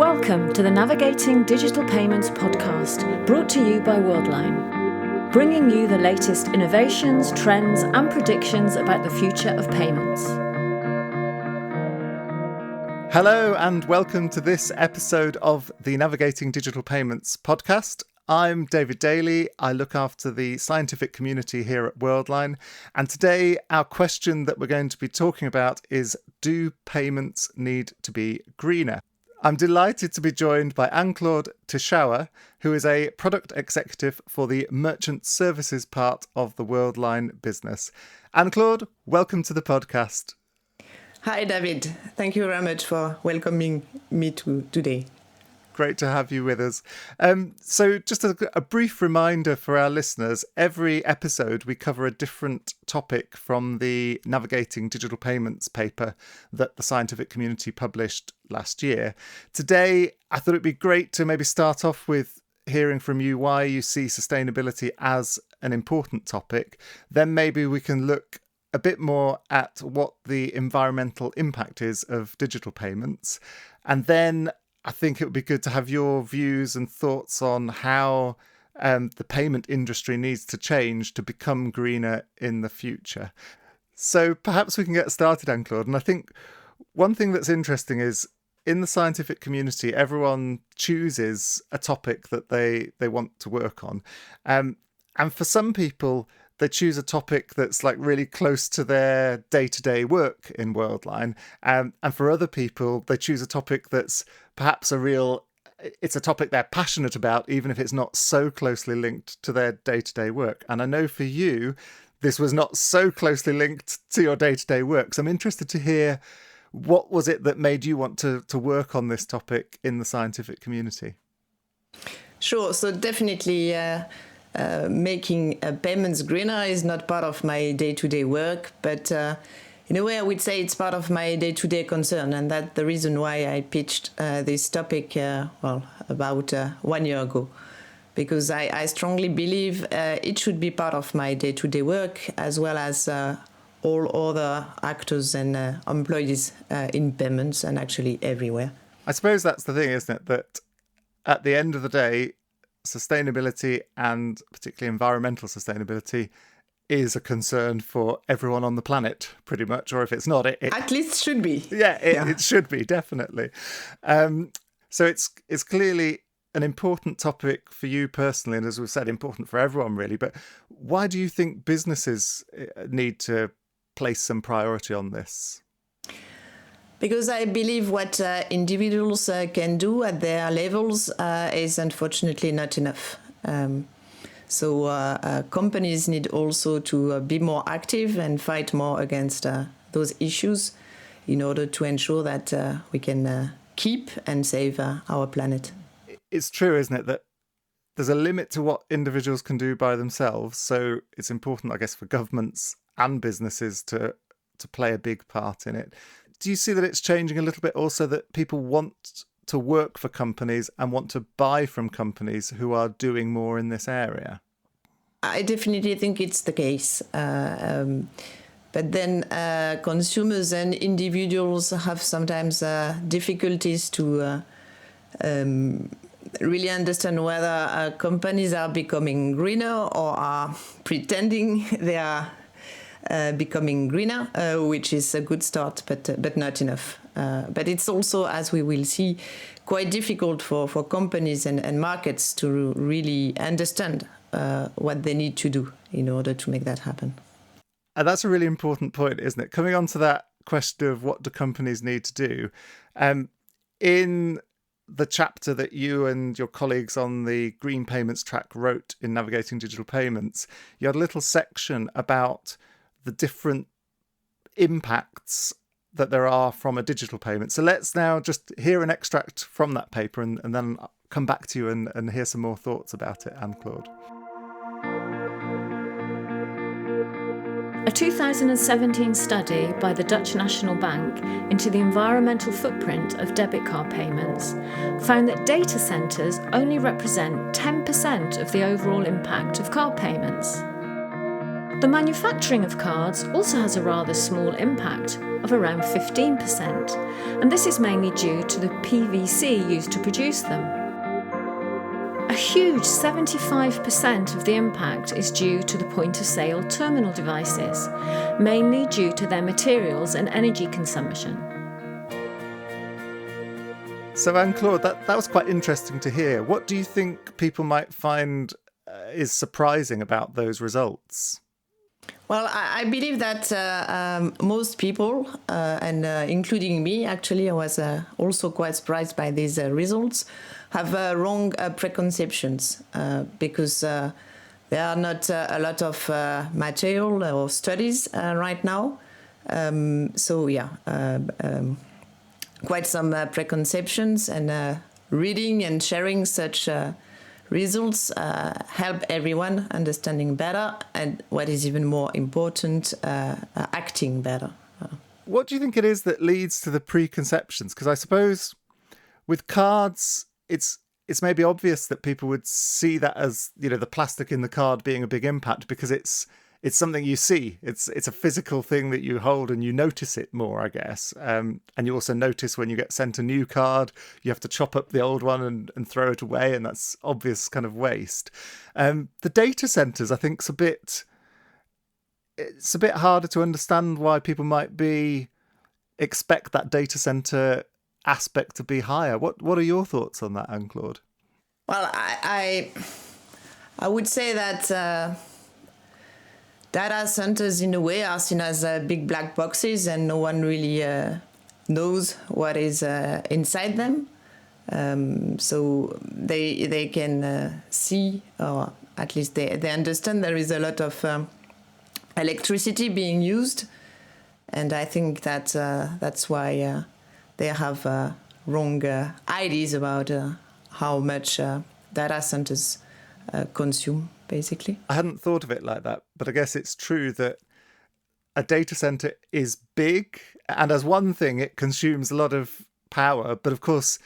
Welcome to the Navigating Digital Payments podcast, brought to you by Worldline, bringing you the latest innovations, trends, and predictions about the future of payments. Hello and welcome to this episode of the Navigating Digital Payments podcast. I'm David Daly. I look after the scientific community here at Worldline. And today our question that we're going to be talking about is, do payments need to be greener? I'm delighted to be joined by Anne-Claude Teixeira, who is a product executive for the merchant services part of the Worldline business. Anne-Claude, welcome to the podcast. Hi, David. Thank you very much for welcoming me today. Great to have you with us. So just a brief reminder for our listeners, every episode we cover a different topic from the Navigating Digital Payments paper that the scientific community published last year. Today, I thought it'd be great to maybe start off with hearing from you why you see sustainability as an important topic. Then maybe we can look a bit more at what the environmental impact is of digital payments. And then I think it would be good to have your views and thoughts on how the payment industry needs to change to become greener in the future. So perhaps we can get started, Anne-Claude. And I think one thing that's interesting is in the scientific community, everyone chooses a topic that they want to work on. And for some people, they choose a topic that's like really close to their day-to-day work in Worldline. And for other people, they choose a topic that's perhaps it's a topic they're passionate about, even if it's not so closely linked to their day-to-day work. And I know for you, this was not so closely linked to your day-to-day work. So I'm interested to hear, what was it that made you want to work on this topic in the scientific community? Sure. So definitely making payments greener is not part of my day-to-day work, but in a way I would say it's part of my day-to-day concern, and that's the reason why I pitched this topic about 1 year ago, because I strongly believe it should be part of my day-to-day work, as well as all other actors and employees in payments and actually everywhere. I suppose that's the thing, isn't it, that at the end of the day, sustainability and particularly environmental sustainability is a concern for everyone on the planet, pretty much. Or if it's not, it at least should be. Yeah, it should be, definitely. So it's clearly an important topic for you personally, and as we've said, important for everyone really. But why do you think businesses need to place some priority on this? Because I believe what individuals can do at their levels is unfortunately not enough. So companies need also to be more active and fight more against those issues in order to ensure that we can keep and save our planet. It's true, isn't it, that there's a limit to what individuals can do by themselves. So it's important, I guess, for governments and businesses to play a big part in it. Do you see that it's changing a little bit also, that people want to work for companies and want to buy from companies who are doing more in this area? I definitely think it's the case. But then consumers and individuals have sometimes difficulties to really understand whether companies are becoming greener or are pretending they are becoming greener, which is a good start, but not enough. But it's also, as we will see, quite difficult for companies and markets to really understand what they need to do in order to make that happen. And that's a really important point, isn't it? Coming on to that question of what do companies need to do, in the chapter that you and your colleagues on the Green Payments track wrote in Navigating Digital Payments, you had a little section about the different impacts that there are from a digital payment. So let's now just hear an extract from that paper and then I'll come back to you and hear some more thoughts about it, Anne-Claude. A 2017 study by the Dutch National Bank into the environmental footprint of debit card payments found that data centres only represent 10% of the overall impact of card payments. The manufacturing of cards also has a rather small impact of around 15%, and this is mainly due to the PVC used to produce them. A huge 75% of the impact is due to the point-of-sale terminal devices, mainly due to their materials and energy consumption. So, Anne-Claude, that was quite interesting to hear. What do you think people might find is surprising about those results? Well, I believe that most people, and including me, actually, I was also quite surprised by these results, have wrong preconceptions because there are not a lot of material or studies right now. Quite some preconceptions, and reading and sharing such results help everyone understanding better, and what is even more important, acting better. What do you think it is that leads to the preconceptions? Because I suppose with cards, it's maybe obvious that people would see that as, you know, the plastic in the card being a big impact because it's something you see. It's a physical thing that you hold and you notice it more, I guess. And you also notice when you get sent a new card, you have to chop up the old one and throw it away, and that's obvious kind of waste. The data centers, I think, it's a bit harder to understand why people might expect that data center aspect to be higher. What are your thoughts on that, Anne-Claude? Well, I would say that data centers, in a way, are seen as big black boxes, and no one really knows what is inside them. So they can see, or at least they understand there is a lot of electricity being used, and I think that that's why they have wrong ideas about how much data centers consume, basically. I hadn't thought of it like that, but I guess it's true that a data center is big, and as one thing, it consumes a lot of power. But of course,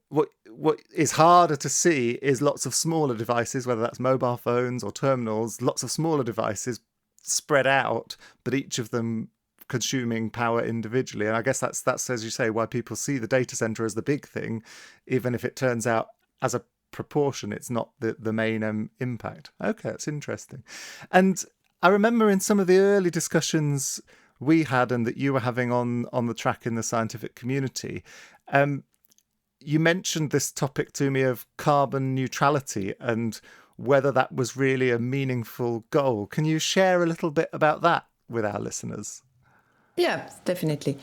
what is harder to see is lots of smaller devices, whether that's mobile phones or terminals, lots of smaller devices spread out, but each of them consuming power individually. And I guess that's as you say, why people see the data center as the big thing, even if it turns out as a proportion it's not the main impact. Okay, that's interesting. And I remember in some of the early discussions we had and that you were having on the track in the scientific community, you mentioned this topic to me of carbon neutrality and whether that was really a meaningful goal. Can you share a little bit about that with our listeners? Yeah, definitely.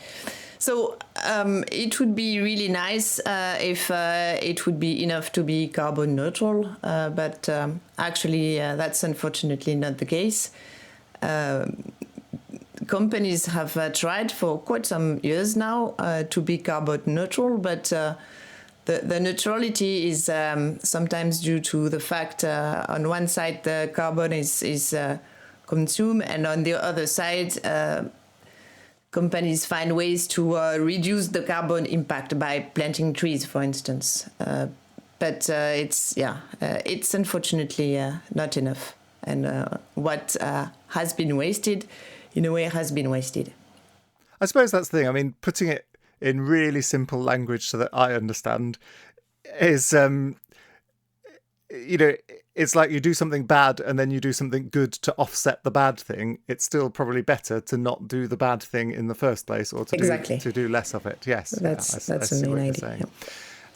So it would be really nice if it would be enough to be carbon neutral, but actually that's unfortunately not the case. Companies have tried for quite some years now to be carbon neutral, but the neutrality is sometimes due to the fact on one side the carbon is consumed, and on the other side companies find ways to reduce the carbon impact by planting trees, for instance. But it's unfortunately not enough. And what has been wasted, in a way, has been wasted. I suppose that's the thing. I mean, putting it in really simple language so that I understand is, it's like you do something bad and then you do something good to offset the bad thing. It's still probably better to not do the bad thing in the first place, or to do less of it. Yes, that's the main idea.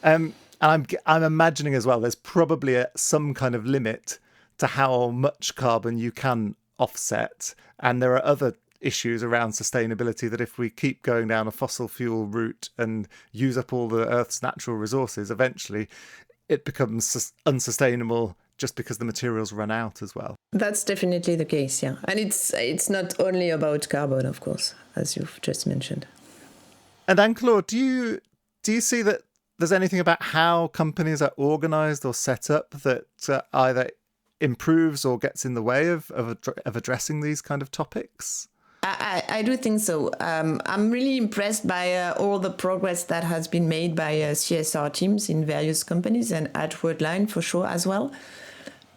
And I'm imagining as well, there's probably some kind of limit to how much carbon you can offset, and there are other issues around sustainability that if we keep going down a fossil fuel route and use up all the Earth's natural resources, eventually it becomes unsustainable just because the materials run out as well. That's definitely the case, yeah. And it's not only about carbon, of course, as you've just mentioned. And Anne-Claude, do you see that there's anything about how companies are organised or set up that either improves or gets in the way of addressing these kind of topics? I do think so. I'm really impressed by all the progress that has been made by CSR teams in various companies and at Worldline for sure as well.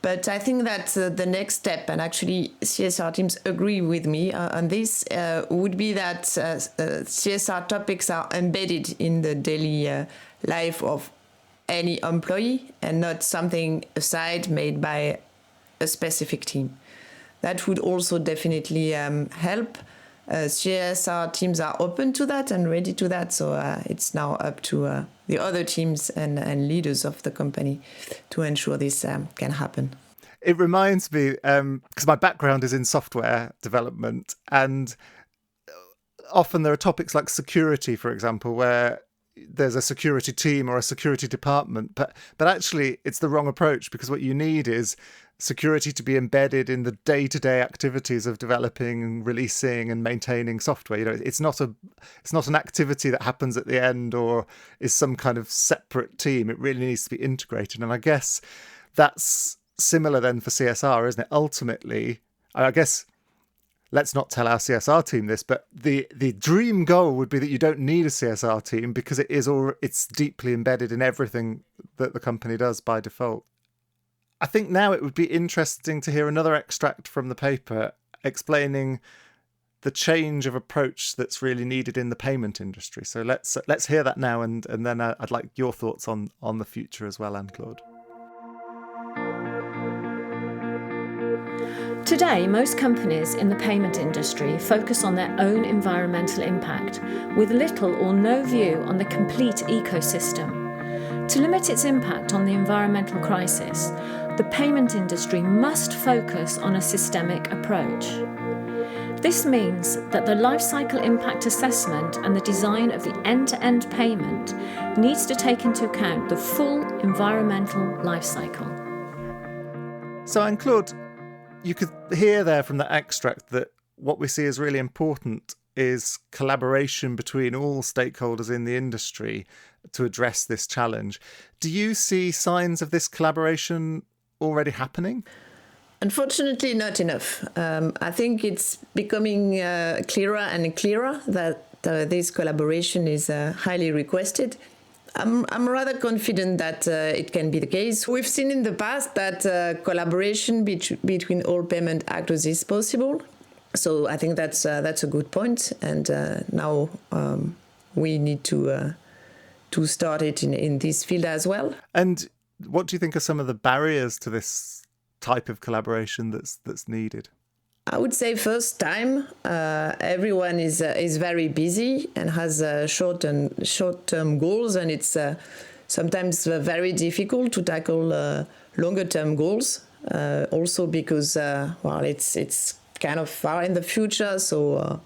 But I think that the next step, and actually CSR teams agree with me on this, would be that CSR topics are embedded in the daily life of any employee and not something aside made by a specific team. That would also definitely help. CSR teams are open to that and ready to that. So it's now up to the other teams and leaders of the company to ensure this can happen. It reminds me, because my background is in software development, and often there are topics like security, for example, where there's a security team or a security department, but actually it's the wrong approach, because what you need is security to be embedded in the day-to-day activities of developing, releasing and maintaining software. You know, it's not an activity that happens at the end or is some kind of separate team. It really needs to be integrated. And I guess that's similar then for CSR, isn't it? Ultimately, I guess, let's not tell our CSR team this, but the dream goal would be that you don't need a CSR team, because it's deeply embedded in everything that the company does by default. I think now it would be interesting to hear another extract from the paper explaining the change of approach that's really needed in the payment industry. So let's hear that now, and then I'd like your thoughts on the future as well, Anne-Claude. Today, most companies in the payment industry focus on their own environmental impact, with little or no view on the complete ecosystem. To limit its impact on the environmental crisis, the payment industry must focus on a systemic approach. This means that the lifecycle impact assessment and the design of the end-to-end payment needs to take into account the full environmental lifecycle. So, Anne-Claude, you could hear there from that extract that what we see as really important is collaboration between all stakeholders in the industry to address this challenge. Do you see signs of this collaboration already happening? Unfortunately, not enough. I think it's becoming clearer and clearer that this collaboration is highly requested. I'm rather confident that it can be the case. We've seen in the past that collaboration between all payment actors is possible. So I think that's a good point. And now we need to start it in this field as well. And what do you think are some of the barriers to this type of collaboration that's needed? I would say first time, everyone is very busy and has short-term goals, and it's sometimes very difficult to tackle longer-term goals. Also because it's kind of far in the future, so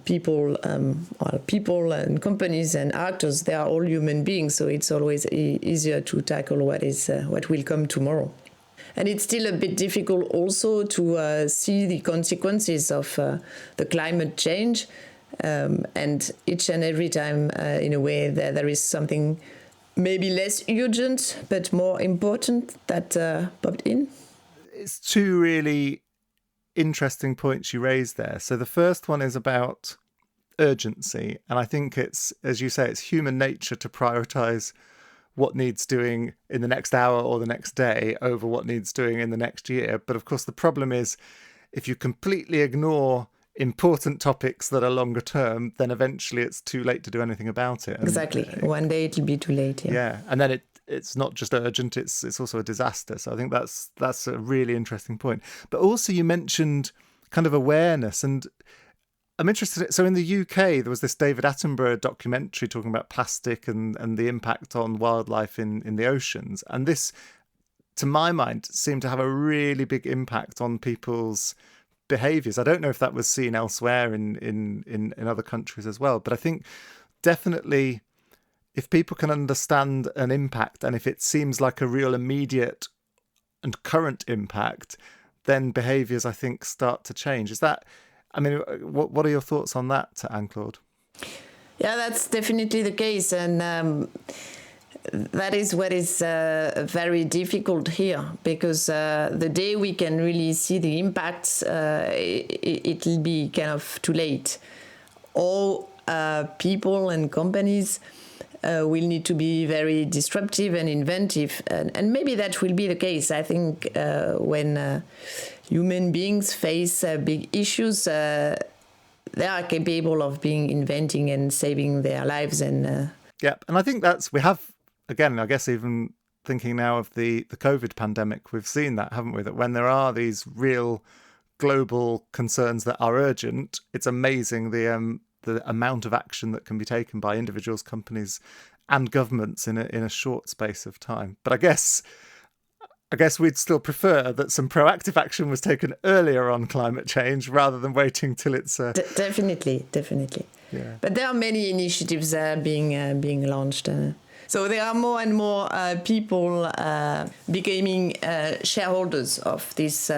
people and companies and actors, they are all human beings, so it's always easier to tackle what will come tomorrow. And it's still a bit difficult also to see the consequences of the climate change. And each and every time, in a way, there is something maybe less urgent but more important that popped in. It's two really interesting points you raised there. So the first one is about urgency. And I think it's, as you say, it's human nature to prioritise what needs doing in the next hour or the next day over what needs doing in the next year. But of course, the problem is if you completely ignore important topics that are longer term, then eventually it's too late to do anything about it. Exactly. One day it'll be too late. Yeah. And then it's not just urgent, it's also a disaster. So I think that's a really interesting point. But also you mentioned kind of awareness, and I'm interested. So in the UK, there was this David Attenborough documentary talking about plastic and the impact on wildlife in the oceans. And this, to my mind, seemed to have a really big impact on people's behaviours. I don't know if that was seen elsewhere in other countries as well. But I think definitely if people can understand an impact, and if it seems like a real immediate and current impact, then behaviours, I think, start to change. Is that... I mean, what are your thoughts on that, Anne-Claude? Yeah, that's definitely the case. And that is what is very difficult here, because the day we can really see the impacts, it'll be kind of too late. All people and companies will need to be very disruptive and inventive. And maybe that will be the case. I think when human beings face big issues, they are capable of inventing and saving their lives. And I think we have, again, I guess even thinking now of the COVID pandemic, we've seen that, haven't we? That when there are these real global concerns that are urgent, it's amazing the amount of action that can be taken by individuals, companies, and governments in a short space of time. But I guess we'd still prefer that some proactive action was taken earlier on climate change rather than waiting till it's definitely. Yeah. But there are many initiatives being launched. So there are more and more people becoming shareholders of this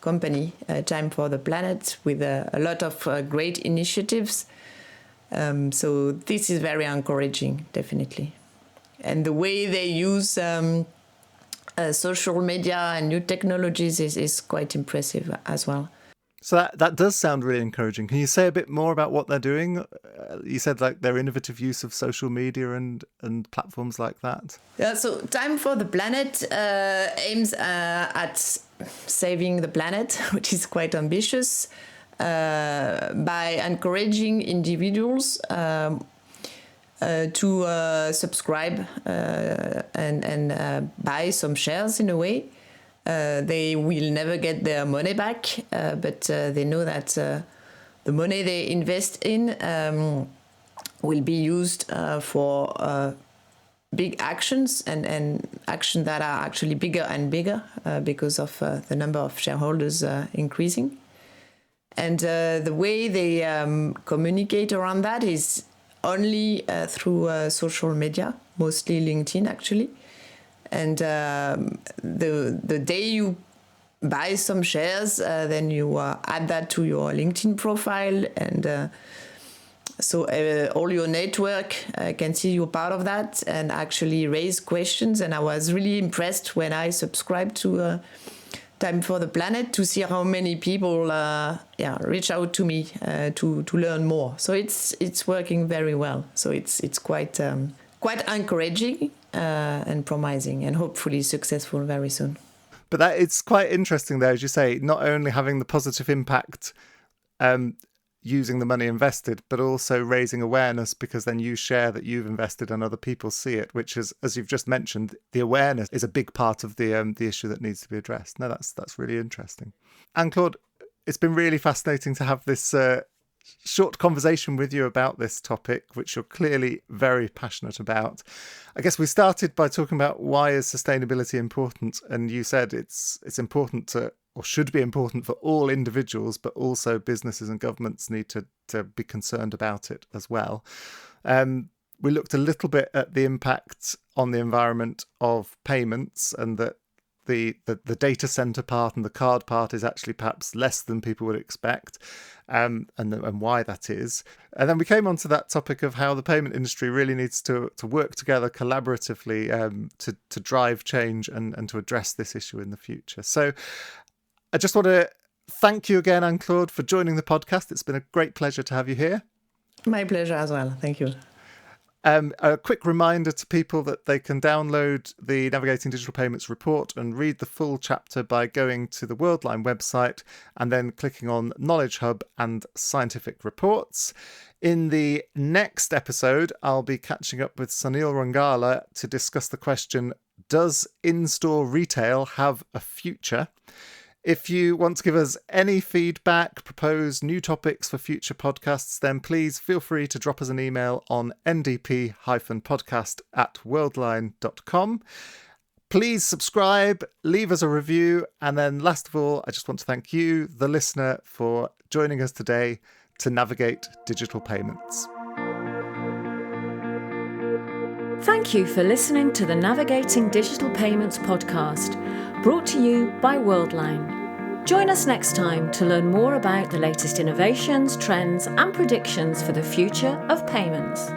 company, Time for the Planet, with a lot of great initiatives. So this is very encouraging, definitely. And the way they use social media and new technologies is quite impressive as well. So that does sound really encouraging. Can you say a bit more about what they're doing? You said like their innovative use of social media and platforms like that. Yeah, so Time for the Planet aims at saving the planet, which is quite ambitious, by encouraging individuals to subscribe and buy some shares in a way. They will never get their money back, but they know that the money they invest in will be used for big actions and actions that are actually bigger and bigger because of the number of shareholders increasing. And the way they communicate around that is only through social media, mostly LinkedIn actually. And the day you buy some shares, then you add that to your LinkedIn profile. And so all your network can see you're part of that and actually raise questions. And I was really impressed when I subscribed to Time for the Planet to see how many people reach out to me to learn more. So it's working very well. So it's quite encouraging and promising, and hopefully successful very soon. But it's quite interesting there, as you say, not only having the positive impact using the money invested, but also raising awareness, because then you share that you've invested and other people see it, which is, as you've just mentioned, the awareness is a big part of the issue that needs to be addressed. No, that's really interesting. Anne-Claude, it's been really fascinating to have this short conversation with you about this topic, which you're clearly very passionate about. I guess we started by talking about why is sustainability important, and you said it's important to, or should be important for all individuals, but also businesses and governments need to be concerned about it as well. We looked a little bit at the impact on the environment of payments, and that the data center part and the card part is actually perhaps less than people would expect, and why that is. And then we came on to that topic of how the payment industry really needs to work together collaboratively to drive change and to address this issue in the future. So I just want to thank you again, Anne-Claude, for joining the podcast. It's been a great pleasure to have you here. My pleasure as well. Thank you. A quick reminder to people that they can download the Navigating Digital Payments report and read the full chapter by going to the Worldline website and then clicking on Knowledge Hub and Scientific Reports. In the next episode, I'll be catching up with Sunil Rangala to discuss the question, does in-store retail have a future? If you want to give us any feedback, propose new topics for future podcasts, then please feel free to drop us an email on ndp-podcast@worldline.com. Please subscribe, leave us a review, and then last of all, I just want to thank you, the listener, for joining us today to navigate digital payments. Thank you for listening to the Navigating Digital Payments podcast, brought to you by Worldline. Join us next time to learn more about the latest innovations, trends, and predictions for the future of payments.